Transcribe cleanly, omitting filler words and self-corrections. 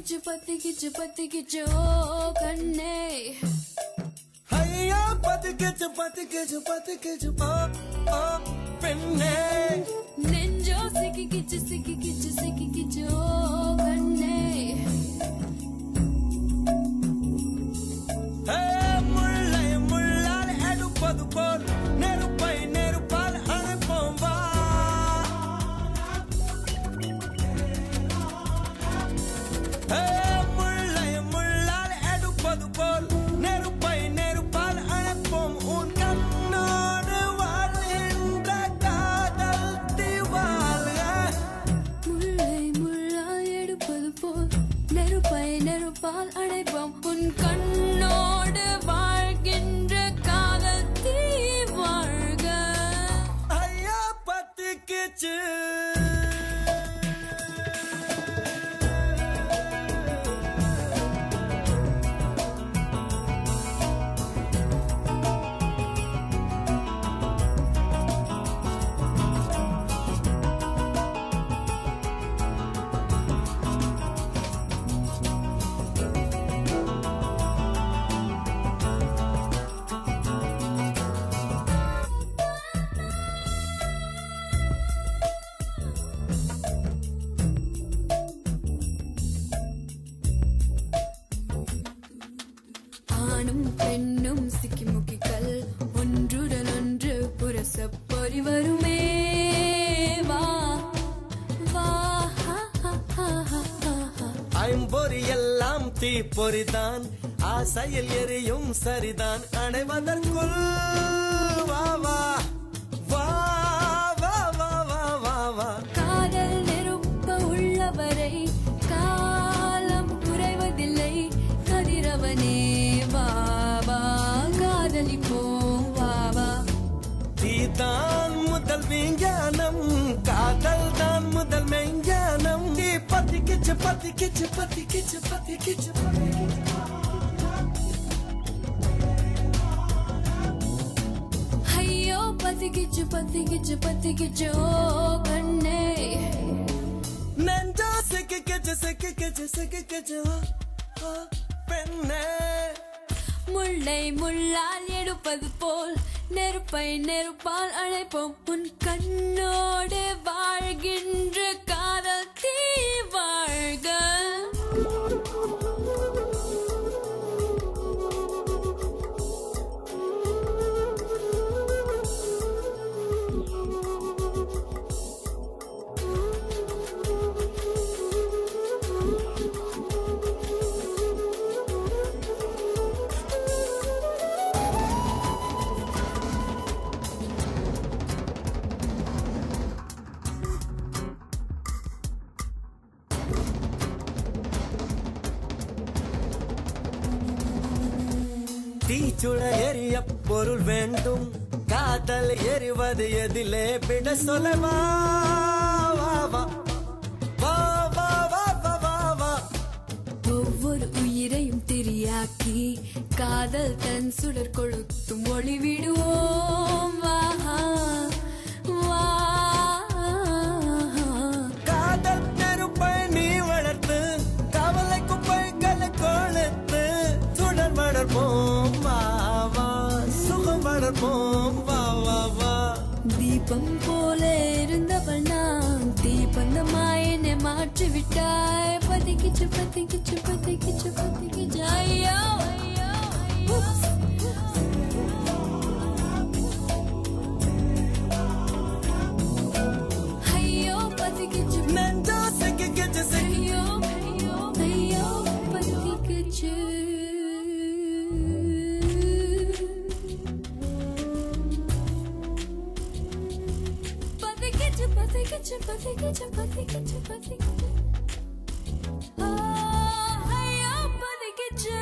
பத்திக்கிச்சு கண்ணே ஐயா பத்திக்கிச்சு பெண்ணே நெஞ்சோ சிக்கிக்கிச்சு கண்ணே முள்ளால் எடுப்பது போல் நெருப்பால் அழைப்போம் வா முள்ளால் எடுப்பது போல் நெருப்பால் அழைப்போம் உன் கண்ணோடு வாழ்கின்ற காதல் தீவால்க முள்ளால் எடுப்பது போல் நெருப்பால் அழைப்போம் உன் கண்ணோடு வாழ்கின்ற காதல் தீவாழ்க ஐயா பத்திக்கிச்சு ஆணும் பெண்ணும் சிக்கிமுக்கிகள் ஒன்றுடன் ஒன்று புரசப் பொறி வருமே வா வா ஐம்பொறி எல்லாம் தீப்பொறிதான் ஆசையில் எரியும் சரிதான் அடைவதற்குள் வா வா வா வா வா வா வா வா காதல் நெருப்ப உள்ளவரை காலம் குறைவதில்லை கதிரவனே வாவா காதலிப்போம் வாவா தீதான் முதல் விஞ்ஞானம் காதல் தான் முதல் மெஞ்ஞானம் நீ பத்திக்கிச்சு ஐயோ பத்திக்கிச்சு கண்ணே நெஞ்சோ சிக்கிக்கிச்சு பெண்ணே முள்ளால் எடுப்பது போல் நெருப்பால் அழைப்போம் உன் கண்ணோடு வாழ்கின்ற காதல் தீவாழ்க தீச்சுட எரிய பொருள் வேண்டும் காதல் எரிவது எதிலே விட சொல்லவா ஒவ்வொரு உயிரையும் திரியாக்கி காதல் தன் சுடர் கொளுத்தும் ஒளி விடுவோம் வா வா காதல் நெருப்பை நீ வளர்த்து கவலை குப்பைகளை கொளுத்து சுடர் வளர்ப்போம் வா வா சுகம் வளர்ப்போம் வா வா வா தீபம் போல இருந்தவள் நான் தீபந்தமாய் என்னை மாற்றி விட்டாய் பத்திக்கிச்சு ஐயோ ஐயோ பத்திக்கிச்சு நெஞ்சோ சிக்கிக்கிச்சு ஐயோ பத்திக்கிச்சு பத்திக்கிச்சு ஐயோ பத்திக்கிச்சு